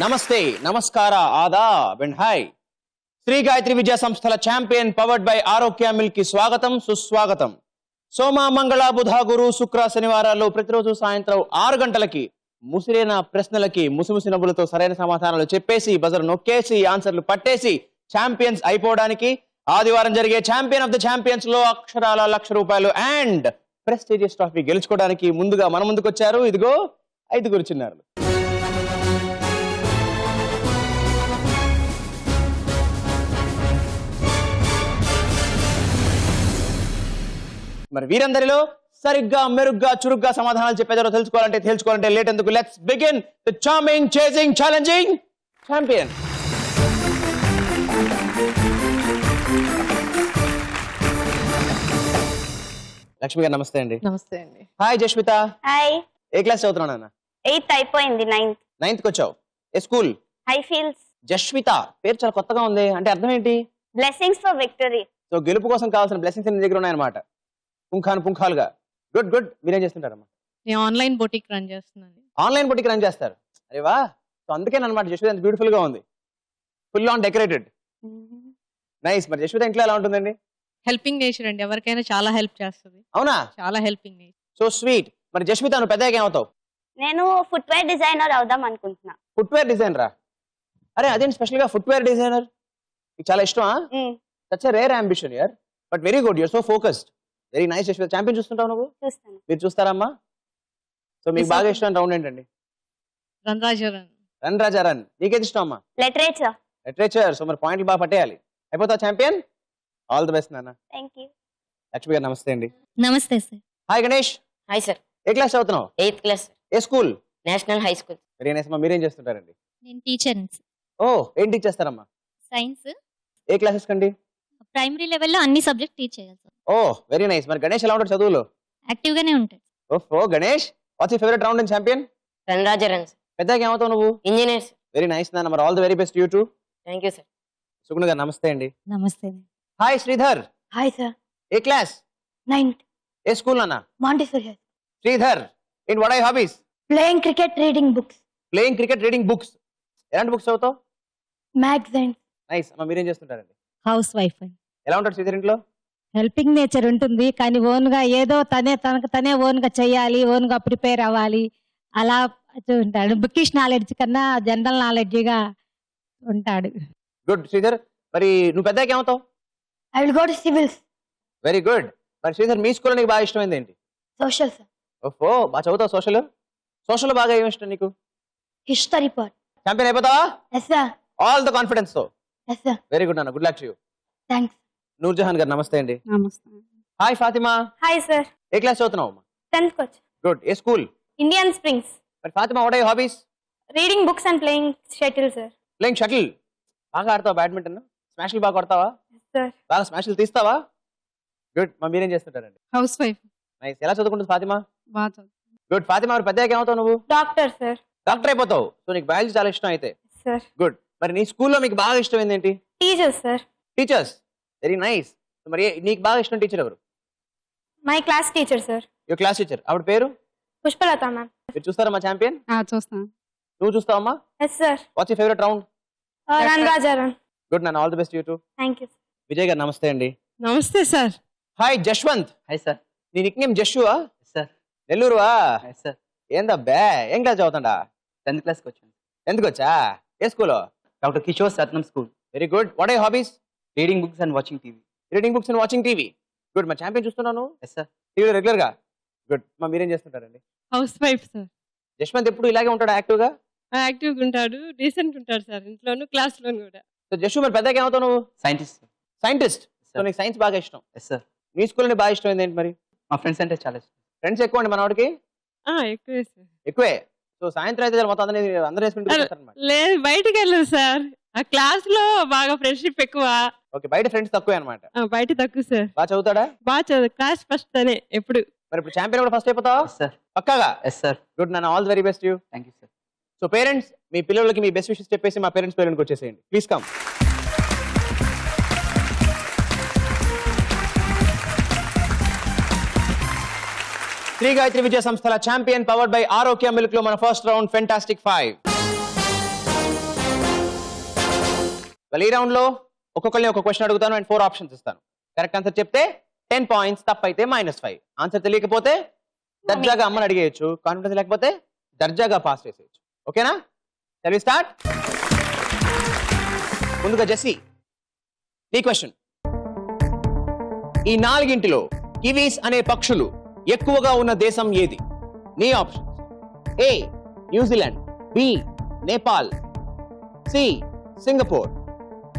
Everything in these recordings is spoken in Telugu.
నమస్తే, నమస్కార, ఆదాబ్ అండ్ హాయ్. శ్రీ గాయత్రి విద్యా సంస్థల champion powered by Arogya milk కి స్వాగతం, సుస్వాగతం. సోమ, మంగళ, బుధ, గురు, శుక్ర, శనివారాల్లో ప్రతిరోజు సాయంత్రం 6 గంటలకి ముసిరైన ప్రశ్నలకి ముసిముసి నవ్వులతో సరైన సమాధానాలు చెప్పేసి బజర్ నొక్కేసి ఆన్సర్లు పట్టేసి ఛాంపియన్స్ అయిపోవడానికి ఆదివారం జరిగే ఛాంపియన్ ఆఫ్ ద ఛాంపియన్స్ లో అక్షరాల ₹1,00,000 అండ్ ప్రెస్టీజియస్ ట్రోఫీ గెలుచుకోవడానికి ముందుగా మన ముందుకు వచ్చారు. ఇదిగో 5 చిన్నారులు. మరి వీరందరిలో సరిగ్గా మెరుగ్గా చురుగ్గా సమాధానాలు చెప్పేదారో తెలుసుకోవాలంటే లేట్ ఎందుకు, let's begin the charming, chasing, challenging champion. Lakshmi garu నమస్తే అండి. నమస్తే అండి. హాయ్ జస్మిత. హాయ్. ఏ క్లాస్ చదువుతున్నావు నాన్న? 8th అయిపోయింది, 9th కి వచ్చావు. ఏ స్కూల్? High Fields. జస్మిత పేరు చాలా కొత్తగా ఉంది, అంటే అర్థం ఏంటి? Blessings for victory. సో గెలుపు కోసం కావాల్సిన బ్లెస్సింగ్స్ నీ దగ్గర ఉన్నాయన్నమాట, పుంఖాలుగా. Good good. మీరేం చేస్తుంటారమ్మా? నేను ఆన్లైన్ బొటిక్ రన్ చేస్తున్నాను. ఆన్లైన్ బొటిక్ రన్ చేస్తారు? అరే వా. సో అందుకేనమాట జస్మిత ఎంత బ్యూటిఫుల్ గా ఉంది, ఫుల్ ఆన్ డెకరేటెడ్. నైస్. మరి జస్మిత ఇంట్లో ఎలా ఉంటుందండి? హెల్పింగ్ నేచర్ అండి, ఎవరికైనా చాలా హెల్ప్ చేస్తుంది. అవునా? చాలా హెల్పింగ్ నేచర్. So sweet. మరి జస్మిత నువ్వు పెద్దగా ఏమవుతావు? నేను ఫుట్వేర్ డిజైనర్ అవుదాం అనుకుంటున్నా. ఫుట్వేర్ డిజైనరా? అరే అదేంటి స్పెషల్ గా ఫుట్వేర్ డిజైనర్? నీకు చాలా ఇష్టమా? సచ్ ఎ రేర్ అంబిషన్ యార్, but very good. You're so focused. Very nice. Jasmitha champion చూస్తుంటావు నువ్వు? చూస్తాను. మీరు చూస్తారమ్మా? సో మీకు బాగా ఇష్టం రౌండ్ ఏంటండి? Run Raja run. నీకేది ఇష్టం అమ్మా? లిటరేచర్. సో మరి పాయింట్లు బాగా పట్టేయాలి. అయిపోతావు ఛాంపియన్. ఆల్ ది బెస్ట్ నాన్న. థాంక్యూ. లక్ష్మి గారు నమస్తే అండి. నమస్తే sir. Hi Ganesh. Hi sir. ఏ క్లాస్ చదువుతున్నావు? 8th class. ఏ school? National high school. Very nice అమ్మా. మీరేం చేస్తుంటారండి? నేను టీచర్. ఓ, ఏం టీచ్ చేస్తారమ్మా? సైన్స్. ఏ క్లాసెస్ కండి? ప్రైమరీ లెవెల్లో అన్ని సబ్జెక్ట్ టీచ్ చేయాలి సార్. Oh very nice. మరి గణేష్ ఎలా ఉంటాడు చదువులో? యాక్టివ్ గానే ఉంటాడు. Oh Ganesh, what's your favourite round in champion? Run Raja run. పెద్దగా ఏమవుతావు నువ్వు? ఇంజనీర్. వెరీ నైస్ నాన్న. మరి all the very best you too. Thank you sir. Suguna garu నమస్తే అండి. నమస్తే. హాయ్ శ్రీధర్. Hi sir. ఏ క్లాస్? 9th. ఏ స్కూల్ నాన్న? Montessori. Sridhar, in what I hobbies? Playing cricket, reading books. Playing cricket, reading books. ఎలాంటి బుక్స్ చదువుతావు? మ్యాగజైన్స్. నైస్ అమ్మా. మీరేం చేస్తుంటారండి? Housewife. ఎలా ఉంటాడు శ్రీధర్ ఇంట్లో? హెల్పింగ్ నేచర్ ఉంటుంది, కానీ ఓన్ గా ఏదో తనే ఓన్ గా చెయ్యాలి, ఓన్ గా ప్రిపేర్ అవ్వాలి, అలా ఉంటాడు. బుకిష్ నాలెడ్జ్ కన్నా జనరల్ నాలెడ్జ్ గా ఉంటాడు. గుడ్ శ్రీధర్. మరి నువ్వు పెద్దగా ఏమవుతావు? I will go to civils. Very good. మరి శ్రీధర్ మీ స్కూల్లో నీకు బాగా ఇష్టమైంది ఏంటి? Social sir. ఓహో, బాగా చదువుతావు సోషల్. సోషల్ బాగా ఏమి ఇష్టం నీకు? History part. ఛాంపియన్ అయిపోతావా? Yes sir. All the confidence తో. Yes sir. వెరీ గుడ్ నాన్న. Good luck to you. Thanks. Noorjahan garu నమస్తే అండి. నమస్తే. హాయ్ ఫాతిమా. Hi sir. ఏ క్లాస్ చదువుతున్నావు? 10th coach. గుడ్. ఏ స్కూల్? Indian Springs. మరి Fatima, what are your hobbies? Reading books and playing shuttle sir. Playing shuttle. బాగా ఆడతావా బ్యాడ్మింటన్? స్మాష్లు బాగా కొడతావా? సార్. బాగా స్మాష్లు తీస్తావా? గుడ్. మరి మీరేం చేస్తుంటారండి? House wife. నైస్. ఎలా చదువుకుంటుంది ఫాతిమా? బాగా. గుడ్. ఫాతిమా, మరి పెద్దగా ఏమవుతావు నువ్వు? Doctor sir. డాక్టర్ అయిపోతావు. సో నీకు బయాలజీ చాలా ఇష్టం అయితే. సార్. గుడ్. మరి నీ స్కూల్లో మీకు బాగా ఇష్టమైంది ఏంటి? Teachers sir. Teachers. Very nice. మరి నీకు బాగా ఇష్టం టీచర్ ఎవరు? My class teacher sir. Your class teacher. ఆవిడ పేరు? పుష్పలత మ్యామ్. మీరు చూస్తారా మా ఛాంపియన్? చూస్తాను. నువ్వు చూస్తావమ్మా? Yes sir. What's your favourite round? Run Raja run. Good నాన్న. All the best you too. Thank you. Vijay గారు నమస్తే అండి. నమస్తే sir. Hi Jashwanth. Hi sir. నీ నిక్ నేమ్ జషువా? సార్. నెల్లూరువా? సార్. ఏందా బే, ఏం క్లాస్ చదువుతాడా? 10th క్లాస్కి వచ్చాను. ఎందుకు వచ్చా? ఏ school? Doctor Kishore Satnam school. Very good. What are hobbies? Reading books and watching TV. Reading books and watching TV. Good. మా ఛాంపియన్ చూస్తున్నాను ఎస్ సార్. టీవీలో రెగ్యులర్ గా. గుడ్. మా మీరేం చేస్తుంటారండి? House wife sir. జశ్వంత్ ఎప్పుడు ఇలాగే ఉంటాడా యాక్టివ్ గా? యాక్టివ్ గా ఉంటాడు, డీసెంట్ ఉంటాడు సార్, ఇంట్లోను క్లాస్ లోను కూడా. సో జషు, మరి పెద్దగా ఏమవుతావు నువ్వు? సైంటిస్ట్. సైంటిస్ట్. సో నీకు సైన్స్ బాగా ఇష్టం. Yes sir. మీ స్కూల్లో బాగా ఇష్టం ఏంటి మరి? మా ఫ్రెండ్స్ అంటే చాలా ఇష్టం. ఫ్రెండ్స్ ఎక్కువ అండి మనవాడికి? ఎక్కువే సార్. ఎక్కువే. సో సాయంత్రం అయితే మొత్తం అందరూ వేసుకుంటారు. లేదు, బయటకు వెళ్ళదు సార్. ఆ క్లాస్ లో బాగా ఫ్రెండ్షిప్ ఎక్కువ. ఓకే, బయట ఫ్రెండ్స్ తక్కువే అనమాట. బయట తక్కువ సార్. బాగా చదువుతాడా? బాగా చదువు, క్లాస్ ఫస్ట్ అనే ఎప్పుడు. మరి ఇప్పుడు ఛాంపియన్ కూడా ఫస్ట్ అయిపోతావా? Yes sir. పక్కాగా? Yes sir. గుడ్ నాన్న. All the very best you. Thank you sir. So parents, మీ పిల్లలకి మీ బెస్ట్ విషెస్ చెప్పేసి మా పేరెంట్స్ పేరెంట్కి వచ్చేసేయండి ప్లీజ్. కమ్. శ్రీ గాయత్రి విద్యా సంస్థల champion powered by Arogya milk లో మన ఫస్ట్ రౌండ్ ఫెంటాస్టిక్ 5. ఈ రౌండ్ లో ఒక్కొక్కరిని ఒక క్వశ్చన్ అడుగుతాను అండ్ 4 ఆప్షన్స్ ఇస్తాను. కరెక్ట్ ఆన్సర్ చెప్తే 10 పాయింట్స్, తప్పైతే -5. ఆన్సర్ తెలియకపోతే దర్జాగా అమ్మని అడిగేయచ్చు, కాన్ఫిడెన్స్ లేకపోతే దర్జాగా పాస్ చేసేయచ్చు. ఓకేనా? Shall we start? ముందుగా జెస్సీ, ఈ క్వశ్చన్. ఈ 4 కివీస్ అనే పక్షులు ఎక్కువగా ఉన్న దేశం ఏది? నీ option: A New Zealand, B Nepal, C Singapore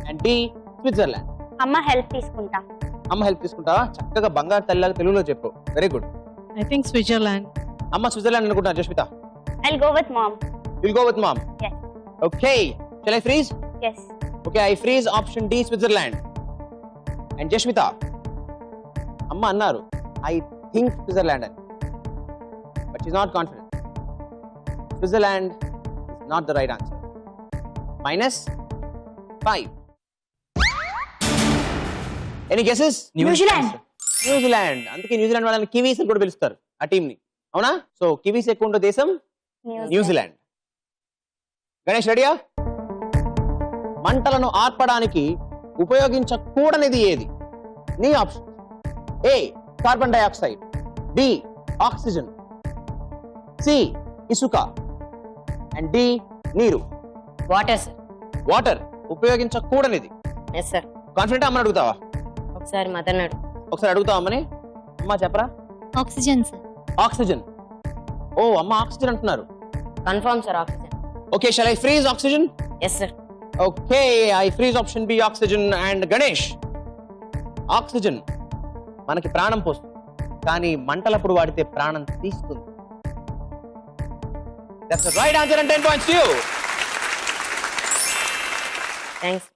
and D Switzerland. అమ్మ హెల్ప్ తీసుకుంటా. అమ్మ హెల్ప్ తీసుకుంటావా? చక్కగా బంగారు తల్లిలాగా తెలుగులో చెప్పు. Very good. I think Switzerland. అమ్మ స్విట్జర్లాండ్ అనుకుంటా. Jasmitha, I'll go with mom. Will go with mom. Yes. Okay, shall I freeze? Yes. Okay, I freeze option D Switzerland. And Jasmitha, అమ్మ అన్నారు ఐ థింక్ స్విట్జర్లాండ్ అని, but she's not confident. Switzerland is not the right answer. -5. Any guesses? New Zealand. New Zealand. అందుకే న్యూజిలాండ్ వాళ్ళని కివీస్ అని కూడా పిలుస్తారు ఆ టీం ని. అవునా? సో కివీస్ ఎక్కువ ఉండే దేశం న్యూజిలాండ్. గణేష్ రెడీయా? మంటలను ఆర్పడానికి ఉపయోగించకూడనిది ఏది? నీ option: A carbon dioxide, B oxygen, C ఇసుక అండ్ డి నీరు. Water sir. వాటర్ ఉపయోగించకూడనిది. Yes sir. కాన్ఫిడెంట్? అమ్మని అడుగుతావా? ఒకసారి మదర్ నాడు. ఒకసారి అడుగుతావా అమ్మని? అమ్మ చెప్పరా? Oxygen sir. ఆక్సిజన్. ఓ, అమ్మ ఆక్సిజన్ అంటున్నారు. Confirm sir oxygen. Okay, shall I freeze oxygen? Yes sir. Okay, I freeze option B oxygen. And Ganesh, oxygen మనకి ప్రాణం పోస్తుంది, కానీ మంటలప్పుడు వాడితే ప్రాణం తీస్తుంది. That's the right answer and 10 points to you. Thanks.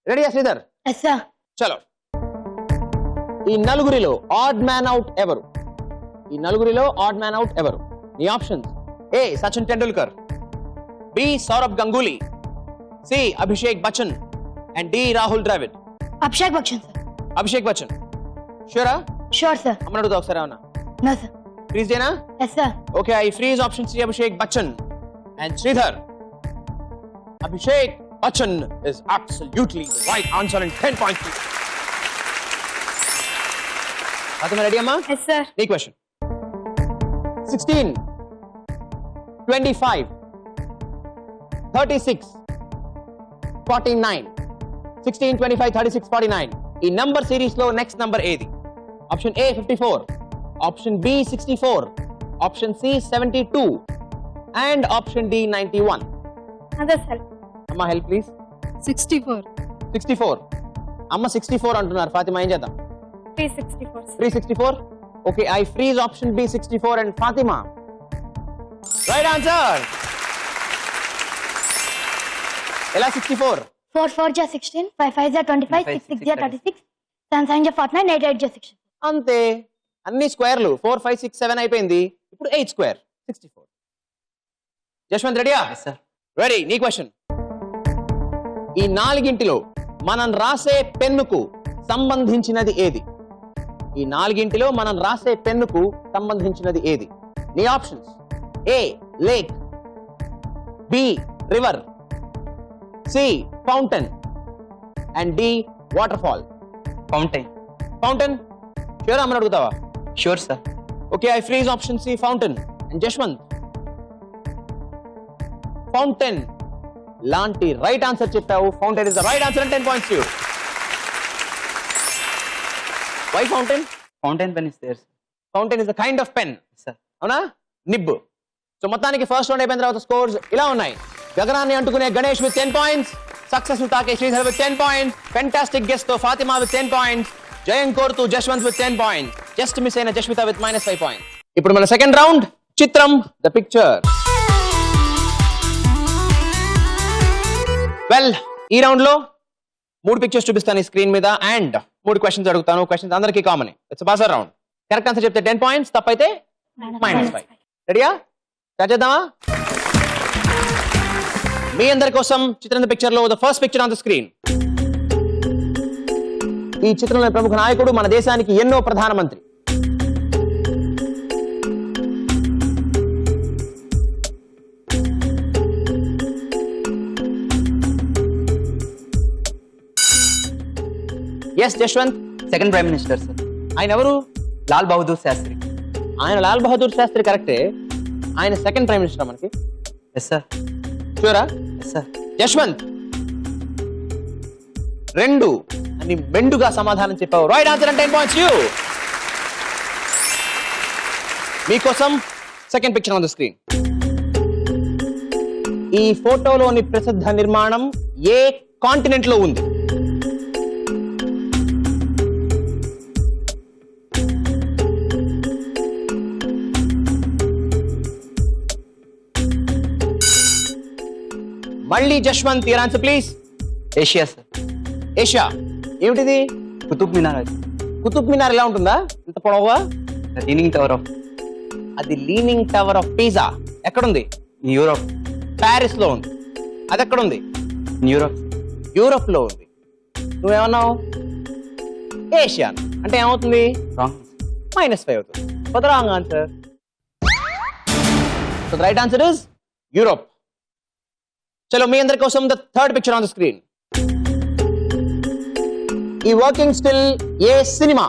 రెడీయా శ్రీధర్? Yes, sir. చలో. ఈ నలుగురిలో ఆడ్ మ్యాన్ అవుట్ ఎవరు? ఈ నలుగురిలో ఆడ్ మ్యాన్ అవుట్ ఎవరు? నీ options: A Sachin Tendulkar, B Sourav Ganguly, C Abhishek Bachchan and D Rahul Dravid. Abhishek Bachchan, sir. Abhishek Bachchan. షూరా? Sure, sir. అమ్మని అడుగుతా ఒకసారి. అవునా? No, sir. ఫ్రీజ్ చేయనా? Yes, sir. Okay, I freeze option C Abhishek Bachchan. And Sridhar, Abhishek Bachchan is absolutely the right answer and 10 points. Fatima ready అమ్మా? Yes, sir. నీ క్వశ్చన్. 16, 25, 36, 49. 16, 25, 36, 49. ఈ నంబర్ సిరీస్ లో నెక్స్ట్ నంబర్ ఏది? Option A 54, option B 64, option C 72 and option D 91. Others help. అమ్మ హెల్ప్ ప్లీజ్. 64. 64. అమ్మ 64 అంటున్నారు. ఫాతిమా ఏం చేద్దాం? 364, sir. 364. Okay, I freeze option B 64 and Fatima right answer. ఎలా 64? 4 4 ja 16, 5 5 ja 25, 6 6 ja 36, 7 7 ja 49, 8 8 ja 60. అంతే, అన్ని స్క్వేర్లు. 4 5 6 7 అయిపోయింది. ఇప్పుడు 8 స్క్వేర్ 64. జశ్వంత్ రెడీయా? Yes sir. రెడీ. నీ క్వశ్చన్. ఈ 4 మనం రాసే పెన్నుకు సంబంధించినది ఏది? ఈ 4 మనం రాసే పెన్నుకు సంబంధించినది ఏది? నీ options: A lake, B river, C fountain and D waterfall. Fountain. Fountain. Sure? అమ్మని అడుగుతావా? Sure sir. Okay, I freeze option C fountain. And Jashwanth, fountain లాంటి రైట్ ఆన్సర్ చెప్పావు. Fountain is the right answer and 10 points you. Why fountain? Fountain pen is there. Fountain is the kind of pen. Sir. అవునా? నిబ్. సో మొత్తానికి ఫస్ట్ రౌండ్ అయిపోయిన తర్వాత స్కోర్స్ ఇలా ఉన్నాయి. గగనాన్ని అంటుకునే గణేష్ విత్ 10 పాయింట్స్, సక్సెస్ ను తాకే Sridhar with 10 points, fantastic guest తో ఫాతిమా విత్ 10 పాయింట్స్, జయం కోరుతూ Jashwanth with 10 points, just miss అయిన జస్మిత విత్ -5 పాయింట్స్. ఇప్పుడు మన సెకండ్ రౌండ్ చిత్రం ద పిక్చర్. వెల్, ఈ రౌండ్ లో 3 పిక్చర్స్ చూపిస్తాను ఈ స్క్రీన్ మీద అండ్ 3 క్వశ్చన్స్ అడుగుతాను. క్వశ్చన్స్ అందరికీ common. It's buzzer round. Correct answer చెప్తే 10 పాయింట్స్, తప్పైతే -5. రెడీయా? స్టార్ట్ చేద్దామా? మీ అందరి కోసం చిత్రం ద పిక్చర్ లో the first picture on the screen. ఈ చిత్రంలో ప్రముఖ నాయకుడు, మన దేశానికి ఎన్నో ప్రధానమంత్రి. Yes Jashwanth. Second prime minister sir. ఆయన ఎవరు? లాల్ బహదూర్ శాస్త్రి. ఆయన లాల్ బహదూర్ శాస్త్రి కరెక్టే. ఆయన సెకండ్ ప్రైమ్ మినిస్టర్ మనకి. Yes sir. చూరా ఎస్ సార్. యశ్వంత్ 2 అని మెండుగా సమాధానం చెప్పావు. Right answer and 10 points you. మీకోసం second picture on the screen. ఈ ఫోటోలోని ప్రసిద్ధ నిర్మాణం ఏ కాంటినెంట్ లో ఉంది? మళ్ళీ Jashwant, your answer please. Asia sir. Asia. ఏమిటిది? కుతుబ్ మినార్. కుతుబ్ మినార్ ఎలా ఉంటుందా? ఇంత పొడవుగా? Leaning tower of. అది లీనింగ్ టవర్ ఆఫ్ పీజా. ఎక్కడుంది? యూరోప్. ప్యారిస్ లో ఉంది. అది ఎక్కడుంది? యూరోప్. యూరోప్ లో ఉంది. నువ్వేమన్నావు? ఏషియా. అంటే ఏమవుతుంది? రాంగ్. -5 అవుతుంది. For the wrong answer. So the right answer is Europe. చలో మీ అందరి కోసం the third picture on the screen. ఈ వర్కింగ్ స్టిల్ ఏ సినిమా?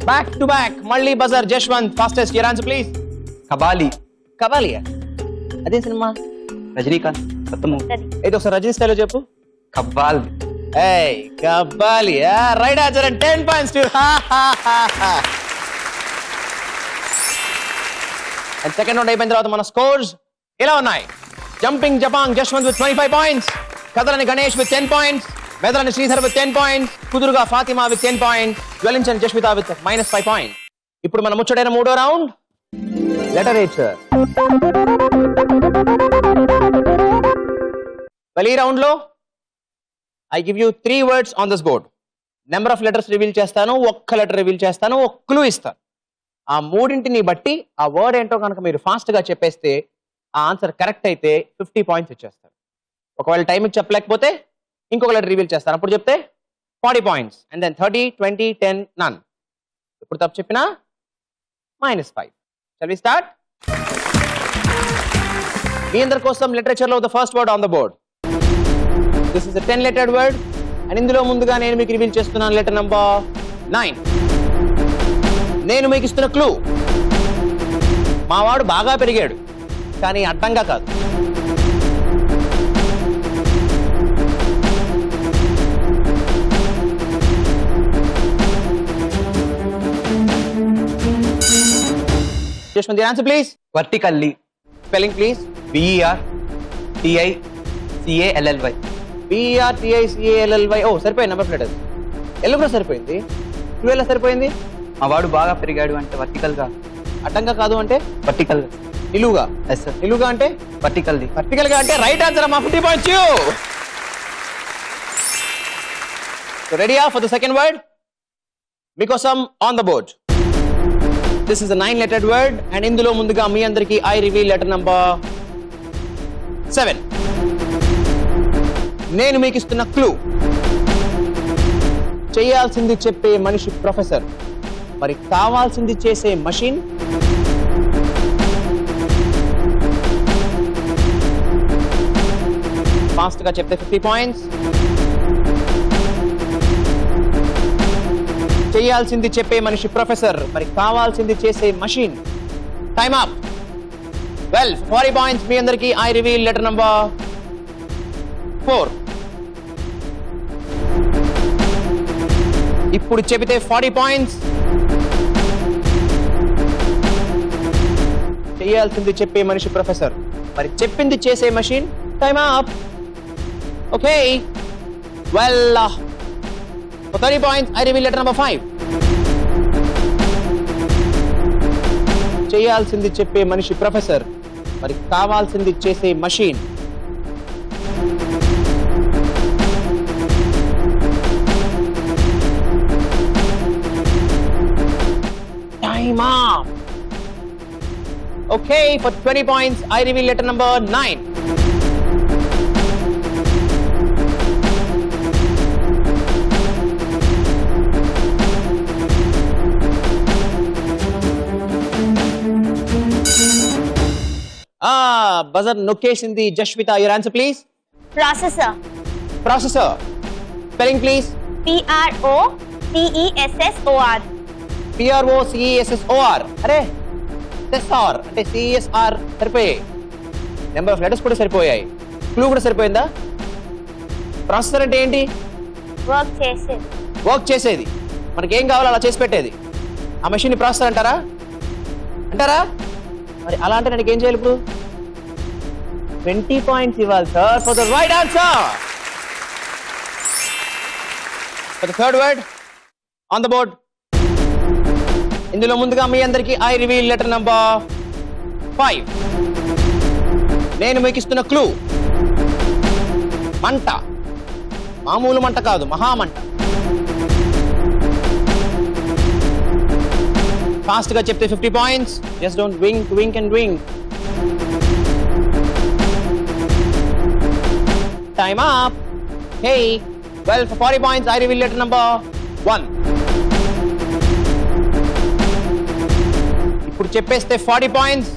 బ్యాక్ టు బ్యాక్ మళ్ళీ buzzer. Jashwant fastest, your answer please. Kabali. కబాలియా? అదే సినిమా. రజనీకాంత్ కొత్త మూవీ. అయితే ఒకసారి రజనీ స్టైల్లో చెప్పు. కబ్బాల్. ఏయ్ కబాలియా. Right answer and 10 points to and second round అయిపోయిన తర్వాత మన స్కోర్స్ ఇలా ఉన్నాయి. జంపింగ్ జపాంగ్ జశ్వంత్ విత్ 25 points, కదలని గణేష్ విత్ 10 points, మెదలని శ్రీధర్ విత్ 10 points, కుదురుగా ఫాతిమా విత్ 10 points, జ్వలించని జస్మిత విత్ -5 points. ఇప్పుడు మన ముచ్చటైన మూడో రౌండ్ లెటర్ రేచర్. ఈ రౌండ్ లో I give you 3 words on this board. Number of letters reveal చేస్తాను, ఒక్క లెటర్ రివీల్ చేస్తాను, ఒక క్లూ ఇస్తాను. ఆ మూడింటిని బట్టి ఆ వర్డ్ ఏంటో కనుక మీరు ఫాస్ట్ గా చెప్పేస్తే ఆ ఆన్సర్ కరెక్ట్ అయితే 50 points ఇచ్చేస్తారు. ఒకవేళ టైంకి చెప్పలేకపోతే ఇంకొక లెటర్ రివీల్ చేస్తాను, అప్పుడు చెప్తే 40 points. And then 30, 20, 10 none. ఇప్పుడు తప్పు చెప్పినా -5. Shall we start? మీ అందరి కోసం లిటరేచర్ లో the first word on the board. This is a 10-lettered word and ఇందులో ముందుగా నేను మీకు రివీల్ చేస్తున్నాను లెటర్ నంబర్ 9. నేను మీకు ఇస్తున్న క్లూ, మావాడు బాగా పెరిగాడు కానీ అడ్డంగా కాదు. Just the answer please. Vertically. Spelling please. BERTICALLY. BERTICALLY. ఓ సరిపోయింది, నెంబర్ ప్లేట్ అది. ఎల్లు కూడా సరిపోయింది. 12 సరిపోయింది. మా వాడు బాగా పెరిగాడు అంటే వర్టికల్ గా. అడ్డంగా కాదు అంటే వర్టికల్ గా. నిలువుగా. Yes sir. నిలువుగా అంటే వర్టికల్లీ. వర్టికల్ గా అంటే రైట్ ఆన్సర్ అమ్మా. 50 points you. So ready for the second word? మీకోసం on the board. This is a 9-lettered word and ఇందులో ముందుగా మీ అందరికీ I reveal letter number 7. నేను మీకు ఇస్తున్న క్లూ, చేయాల్సింది చెప్పే మనిషి ప్రొఫెసర్, మరి కావాల్సింది చేసే మషిన్. ఫాస్ట్ గా చెప్తే 50 points. చేయాల్సింది చెప్పే మనిషి ప్రొఫెసర్, మరి కావాల్సింది చేసే machine. Time up. Well 40 points మీ అందరికీ I reveal letter number 4. ఇప్పుడు చెబితే 40 points. చేయాల్సింది చెప్పే మనిషి ప్రొఫెసర్, మరి చెప్పింది చేసే machine. Time up. Okay well 30 points I reveal letter number 5. చేయాల్సింది చెప్పే మనిషి ప్రొఫెసర్, మరి కావాల్సింది చేసే machine. Time up. Okay, for 20 points I reveal letter number 9. Buzzer నొక్కేసింది Jasvitha. Your answer please. Processor. Processor. Spelling please. PROCESSOR. PROCESSOR. అరే సెస్ఆర్ అంటే CSR సరిపోయాయి. నెంబర్ ఆఫ్ లెటర్స్ కూడా సరిపోయాయి. క్లూ కూడా సరిపోయిందా? ప్రాసెసర్ అంటే ఏంటి? వర్క్ చేసేది. మనకి ఏం కావాలో అలా చేసి పెట్టేది. ఆ మెషిన్ ప్రాసెసర్ అంటారా? మరి అలా అంటే నాకు ఏం చేయాలి ఇప్పుడు? 20 పాయింట్స్ ఇవ్వాలి sir for the right answer. For the third word on the board. ఇందులో ముందుగా మీ అందరికీ ఐ రివీల్ లెటర్ నంబర్ 5. నేను మీకు ఇస్తున్న క్లూ మంట. మామూలు మంట కాదు, మహామంట. ఫాస్ట్ గా చెప్తే 50 points. Just don't wink and wink. Time up. Hey, well for 40 points I reveal letter number 1. ఇప్పుడు చెప్పేస్తే 40 points.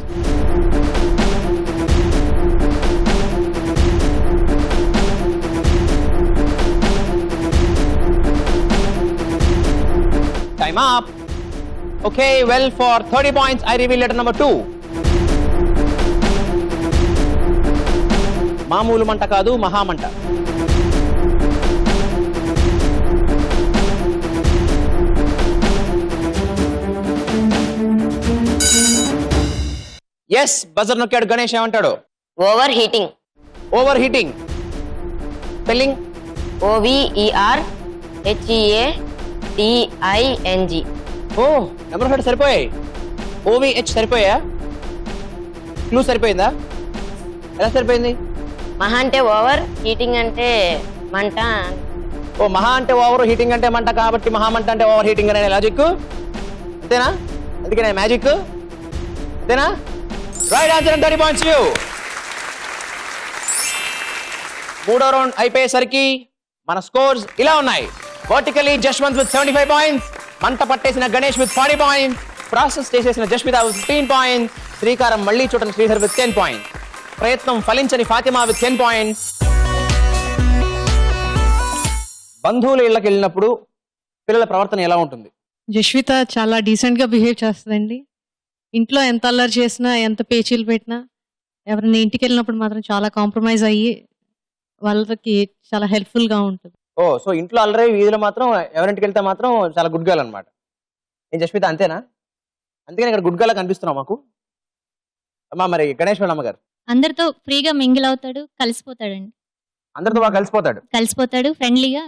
Time up. Okay, well for 30 points I reveal letter number 2. మామూలు మంట కాదు, మహామంట. ఎస్, బజర్ నొక్కాడు గణేష్. ఏమంటాడు? Over heating. Over heating. Spelling. OVERHEATING. ఓ, నెంబర్ ఆఫ్ లెటర్స్ సరిపోయాయి. OVH సరిపోయా? క్లూ సరిపోయిందా? ఎలా సరిపోయింది? మహా అంటే ఓవర్, హీటింగ్ అంటే మంట. ఓ, మహా అంటే ఓవర్, హీటింగ్ అంటే మంట, కాబట్టి మహామంట అంటే ఓవర్ హీటింగ్ అనే లాజిక్. అంతేనా? అందుకే మ్యాజిక్. అంతేనా? Right answer. 30 points you. మూడో రౌండ్ అయిపోయేసరికి మన స్కోర్స్ ఇలా ఉన్నాయి. వర్టికలీ జశ్వంత్ విత్ 75 పాయింట్స్, మంట పట్టేసిన గణేష్ విత్ 40 పాయింట్స్, ప్రాసెస్ చేసేసిన జస్మిత విత్ 15 పాయింట్స్, శ్రీకారం మళ్ళీ చూడని శ్రీధర్ విత్ 10 పాయింట్స్, ప్రయత్నం ఫలించని ఫాతిమా విత్ 10 పాయింట్స్. బంధువుల ఇళ్ళకి వెళ్ళినప్పుడు పిల్లల ప్రవర్తన ఎలా ఉంటుంది? జస్విత చాలా డీసెంట్ గా బిహేవ్ చేస్తుందండి. ఇంట్లో ఎంత అల్లరి చేసినా, ఎంత పేచీలు పెట్టినా, ఎవరైనా ఇంటికి వెళ్ళినప్పుడు మాత్రం చాలా కాంప్రమైజ్ అయ్యి వాళ్ళకి చాలా హెల్ప్ఫుల్ గా ఉంటుంది. ఓ, సో ఇంట్లో అల్లరి, వీధిలో మాత్రం ఎవరింటికి వెళ్తే మాత్రం చాలా గుడ్ గర్ల్ అనమాట. నేను జస్మిత అంతేనా? అందుకని ఇక్కడ గుడ్ గర్ల్ కనిపిస్తున్నావు మాకు. అమ్మా, మరి గణేష్ వాళ్ళ అమ్మగారు? అందరితో ఫ్రీగా మింగిల్ అవుతాడు, కలిసిపోతాడండి. అందరితో బాగా కలిసిపోతాడు, ఫ్రెండ్లీగా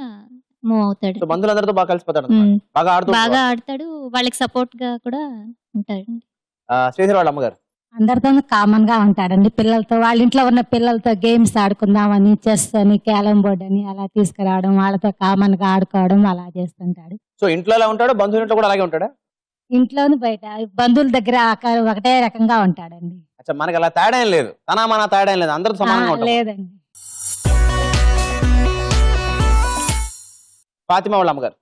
మూవ్ అవుతాడు. సో బంధువులందరితో బాగా కలిసిపోతాడు. బాగా ఆడతాడు, వాళ్ళకి సపోర్ట్ గా కూడా ఉంటాడండి. శ్రీధర్ వాళ్ళ అమ్మగారు? అందరితోనూ కామన్ గా ఉంటాడండి. పిల్లలతో, వాళ్ళ ఇంట్లో ఉన్న పిల్లలతో గేమ్స్ ఆడుకుందామని, చెస్ అని, క్యారం బోర్డ్ అని అలా తీసుకురావడం, వాళ్ళతో కామన్ గా ఆడుకోవడం అలా చేస్తుంటాడు. సో ఇంట్లో ఎలా ఉంటాడు, బంధువుల ఇంట్లో కూడా అలాగే ఉంటాడా? ఇంట్లోను బయట బంధువుల దగ్గర ఒకటే రకంగా ఉంటాడండి. అచ్చా, మనకి అలా తేడా ఏం లేదు, తన మన తేడా ఏం లేదు, అందరూ సమానంగా ఉంటారు. లేదండి. ఫాతిమా వాళ్ళ అమ్మగారు?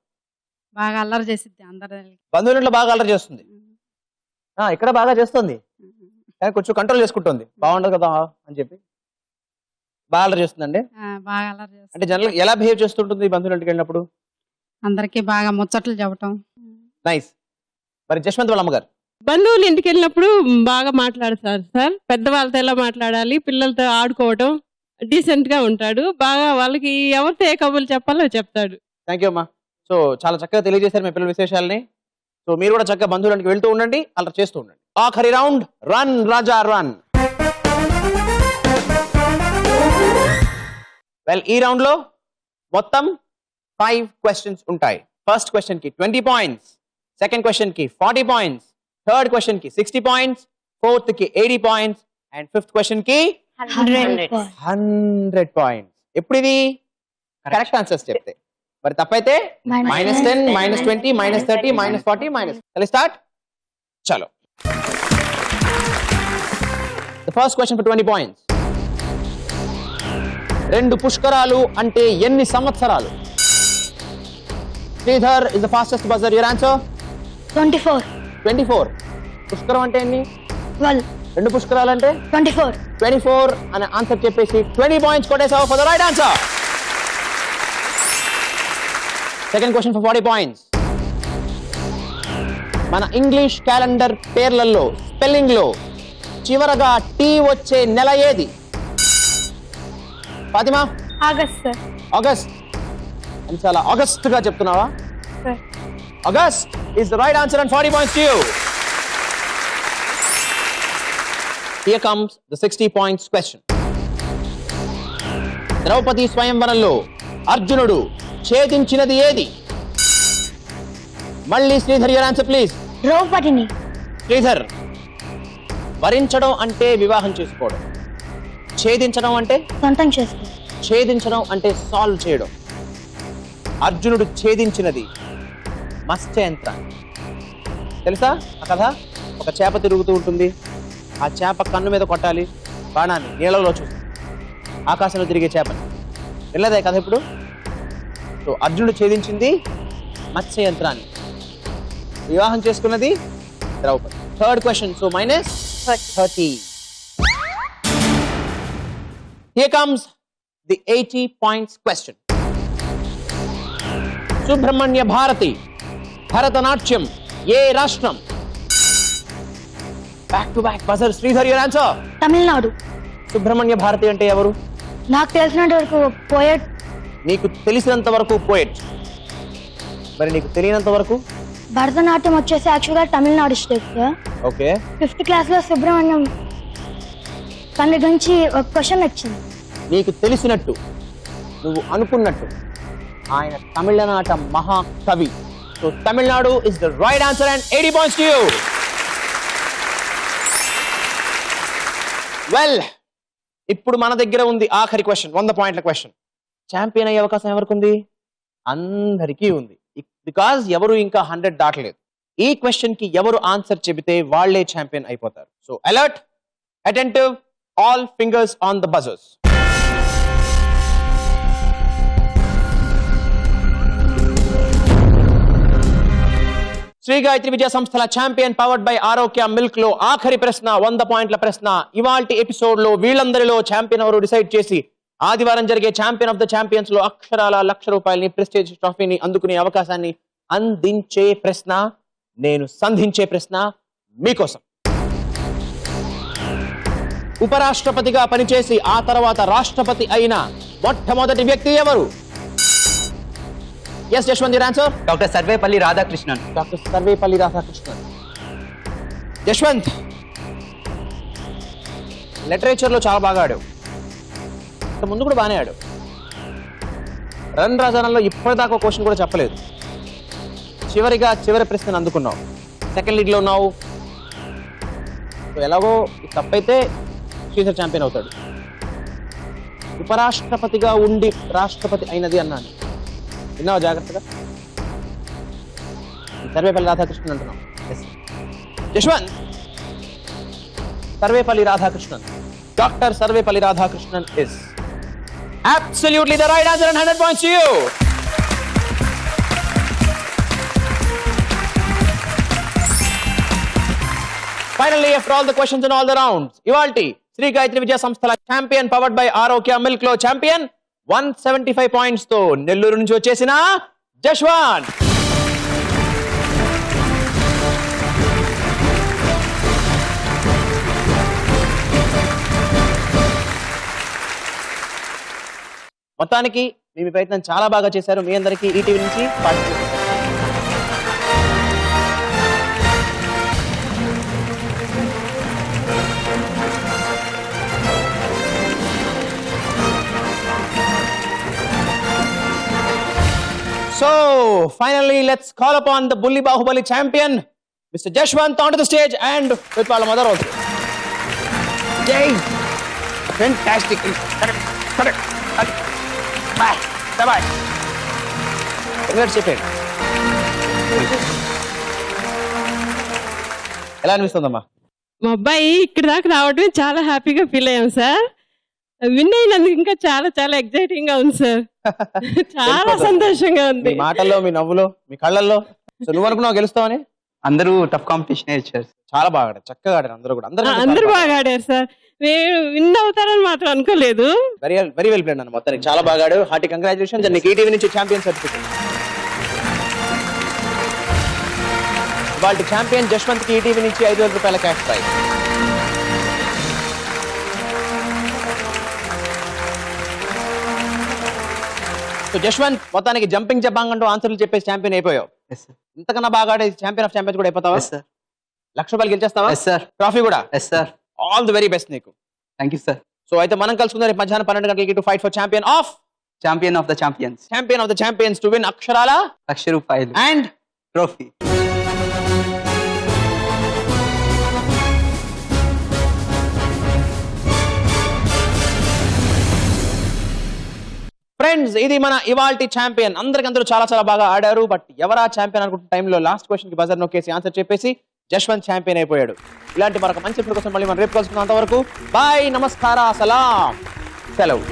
బాగా అల్లరి చేసిద్ది అందరు. బంధువుల ఇంట్లో బాగా అల్లరి చేస్తుంది. ఇక్కడ బాగా చేస్తుంది, కానీ కొంచెం కంట్రోల్ చేసుకుంటుంది. బాగుండదు కదా అని చెప్పి బాగా అల్లరి చేస్తుందండి. బాగా అల్లరి చేస్తుంది. అంటే జనరల్ ఎలా బిహేవ్ చేస్తుంటుంది బంధువుల ఇంటికి వెళ్ళినప్పుడు? అందరికి బాగా ముచ్చట్లు చెప్పటం. నైస్. మరి జశ్వంత్ వాళ్ళ అమ్మగారు? బంధువులు ఇంటికి వెళ్ళినప్పుడు బాగా మాట్లాడతారు సార్. పెద్దవాళ్ళతో ఎలా మాట్లాడాలి, పిల్లలతో ఆడుకోవటం, డీసెంట్ గా ఉంటాడు. బాగా వాళ్ళకి ఎవరితో ఏ కబుర్లు చెప్పాలో చెప్తాడు. థ్యాంక్ యూ అమ్మా. సో చాలా చక్కగా తెలియజేశారు మీ పిల్లల విశేషాలని. సో మీరు కూడా చక్కగా బంధువులకి వెళ్తూ ఉండండి, అలా చేస్తూ ఉండండి. ఆఖరి round, run Raja run. Well, ఈ రౌండ్ లో మొత్తం 5 క్వశ్చన్స్ ఉంటాయి. ఫస్ట్ క్వశ్చన్ కి 20 పాయింట్స్, సెకండ్ క్వశ్చన్ కి 40 పాయింట్స్, థర్డ్ క్వశ్చన్ కి 60 పాయింట్స్, ఫోర్త్ కి 80 పాయింట్స్ అండ్ ఫిఫ్త్ క్వశ్చన్ కి 100 పాయింట్స్. ఎప్పుడు ఇది కరెక్ట్ ఆన్సర్స్ చెప్తే, మరి తప్పైతే -10, -20, -30, -40, స్టార్ట్. చలో, the first question for 20 points. 2 పుష్కరాలు అంటే ఎన్ని సంవత్సరాలు? Sridhar is the fastest buzzer. Your answer? 24. 24. పుష్కరం అంటే ఎన్ని? 2 పుష్కరాలంటే 24. 24 అనే ఆన్సర్ చెప్పేసి 20 పాయింట్స్ కొట్టేసావు for the right answer. Second question for 40 points. మన ఇంగ్లీష్ క్యాలెండర్ పేర్లలో స్పెల్లింగ్ లో చివరగా టీ వచ్చే నెల ఏది? ఫాతిమా? August sir. ఆగస్ట్. అని చాలా ఆగస్ట్ గా చెప్తున్నావా? August is the right answer and 40 points to you. Here comes the 60 points question. Draupadi స్వయంవరంలో అర్జునుడు ఛేదించినది ఏది? మళ్ళీ శ్రీధర్ your answer please. ద్రౌపదిని. శ్రీధర్, వరించడం అంటే వివాహం చేసుకోవడం, ఛేదించడం అంటే సొంతం చేసుకో. ఛేదించడం అంటే సాల్వ్ చేయడం. అర్జునుడు ఛేదించినది మత్స్య యంత్రాన్ని. తెలుసా ఆ కథ? ఒక చేప తిరుగుతూ ఉంటుంది, ఆ చేప కన్ను మీద కొట్టాలి బాణాన్ని, నీళ్ళలో చూసి ఆకాశంలో తిరిగే చేపని. వెళ్ళదే కథ ఇప్పుడు. సో అర్జునుడు ఛేదించింది మత్స్య యంత్రాన్ని, వివాహం చేసుకున్నది Draupadi. Third question, so minus 30. Here comes the 80 points question. Subramania Bharati Bharatanatyam ఏ రాష్ట్రం? Back to back buzzer. Sridhar your answer. Tamil Nadu. Subramania Bharati అంటే ఎవరు? నాకు తెలిసినంత వరకు పోయట్. నీకు తెలిసినంత వరకు పోయట్, మరి నీకు తెలియనంత వరకు? భరతనాట్యం వచ్చేసి యాక్చువల్గా Tamil Nadu state sir. Okay. 5th క్లాస్లో సుబ్రహ్మణ్యం పండుగ నుంచి ఒక క్వశ్చన్ వచ్చింది. నీకు తెలిసినట్టు, నువ్వు అనుకున్నట్టు ఆయన తమిళనాట మహాకవి. So Tamil Nadu is the right answer and 80 points to you. Well, ఇప్పుడు మన దగ్గర ఉంది ఆఖరి క్వశ్చన్, 100 పాయింట్ల క్వశ్చన్. ఛాంపియన్ అయ్యే అవకాశం ఎవరికి ఉంది? అందరికీ ఉంది, బికాజ్ ఎవరు ఇంకా 100 దాటలేదు. ఈ క్వశ్చన్ కి ఎవరు ఆన్సర్ చెబితే వాళ్లే ఛాంపియన్ అయిపోతారు. So alert, attentive, all fingers on the buzzers. Sri Gayatri Vidya సంస్థల champion powered by Arogya milk లో ఆఖరి ప్రశ్న, 100 పాయింట్ల ప్రశ్న. ఇవాల్టి ఎపిసోడ్ లో వీళ్ళందరిలో ఛాంపియన్ ఎవరు డిసైడ్ చేసి ఆదివారం జరిగే ఛాంపియన్ ఆఫ్ ద ఛాంపియన్స్ లో అక్షరాల ₹1,00,000 ప్రెస్టేజ్ ట్రోఫీని అందుకునే అవకాశాన్ని అందించే ప్రశ్న, నేను సంధించే ప్రశ్న మీకోసం. ఉపరాష్ట్రపతిగా పనిచేసి ఆ తర్వాత రాష్ట్రపతి అయిన మొట్టమొదటి వ్యక్తి ఎవరు? Yes, Yashwant, your answer? Doctor Sarvepalli Radhakrishnan. Doctor Sarvepalli Radhakrishnan. Yashwant, literature లో చాలా బాగా ఆడావు, ముందు కూడా బాగానే ఆడావు. రన్ రాజానంలో ఇప్పటిదాకా క్వశ్చన్ కూడా చెప్పలేదు. చివరి ప్రశ్న అందుకున్నావు, సెకండ్ లీడ్ లో ఉన్నావు. ఎలాగో తప్పైతే శ్రీధర్ ఛాంపియన్ అవుతాడు. ఉపరాష్ట్రపతిగా ఉండి రాష్ట్రపతి అయినది అన్నాను, విన్నావు జాగ్రత్తగా? సర్వేపల్లి రాధాకృష్ణన్ అంటున్నాం. Yashwant, Sarvepalli Radhakrishnan, doctor Sarvepalli Radhakrishnan is absolutely the right answer and 100 points to you. Finally, after all the questions and all the rounds, ఇవాల్టి శ్రీ గాయత్రి విద్యా సంస్థల champion powered by Arogya milk లో ఛాంపియన్ 175 పాయింట్స్ తో నెల్లూరు నుంచి వచ్చేసిన జశ్వంత్. మొత్తానికి మీ ప్రయత్నం చాలా బాగా చేశారు. మీ అందరికీ ఈటీవీ నుంచి participate. So, finally, let's call upon the Bully Bahubali champion, Mr. Jashwant, onto the stage and with our mother also. Yay! Fantastic. Correct. Bye. Bye. Let's chip in. ఎలా అనిపిస్తుందమ్మా? మా అబ్బాయి ఇక్కడ దాకా రావడం చాలా హ్యాపీగా ఫీల్ అయ్యాం సార్. విన్ అయినందుకు ఇంకా చాలా చాలా ఎక్సైటింగ్ గా ఉంది సార్. చాలా సంతోషంగా ఉంది. మీ మాటల్లో, మీ నవ్వులో, మీ కళ్ళల్లో. సో నువ్వు అనుకున్నావు గెలుస్తావని? అందరూ టఫ్ కాంపిటీషన్ ఇచ్చారు. చాలా బాగా ఆడారు, చక్కగా ఆడారు అందరూ కూడా. అందరూ బాగా ఆడారు సార్. విన్ అవుతారని మాత్రం అనుకోలేదు. వెరీ వెరీ వెల్ ప్లేడ్ అన్న, మొత్తానికి చాలా బాగా ఆడాడు. Hearty congratulations. నీకు ఈటీవీ నుంచి ఛాంపియన్ సర్టిఫికేట్. వాళ్ళ ఛాంపియన్ జశ్వంత్ కి ఈటీవీ నుంచి 5,000 రూపాయల క్యాష్ ప్రైజ్. సో జశ్వంత్, మొత్తానికి జంపింగ్ జబాంగ్ అంటూ ఆన్సర్లు చెప్పేసి ఛాంపియన్ అయిపోయావు. Yes sir. ఇంతకన్నా బాగా ఆడే ఛాంపియన్ ఆఫ్ ఛాంపియన్స్ కూడా అయిపోతావా? Yes sir. 1,00,000 రూపాయలు గెలిచేస్తావా? Yes sir. ట్రాఫీ కూడా? Yes sir. All the very best నీకు. Thank you sir. సో అయితే మనం కలుసుకుందాం రేపు మధ్యాహ్నం 12 గంటలకి to fight for champion of the champions. Champion of the champions to win అక్షరాల 1,00,000 రూపాయలు అండ్ ట్రోఫీ. ఫ్రెండ్స్, ఇది మన ఇవాల్టి ఛాంపియన్. అందరూ చాలా చాలా బాగా ఆడారు. బట్ ఎవరా ఛాంపియన్ అనుకుంటున్న టైంలో లాస్ట్ క్వశ్చన్ కి బజర్ నొక్కేసి ఆన్సర్ చెప్పేసి జశ్వంత్ ఛాంపియన్ అయిపోయాడు. ఇలాంటి మరొక మంచి ఎపిసోడ్ కోసం మళ్ళీ మనం రేపు కలుసుకున్నంత వరకు బాయ్, నమస్కార, సలాం, సెలవు.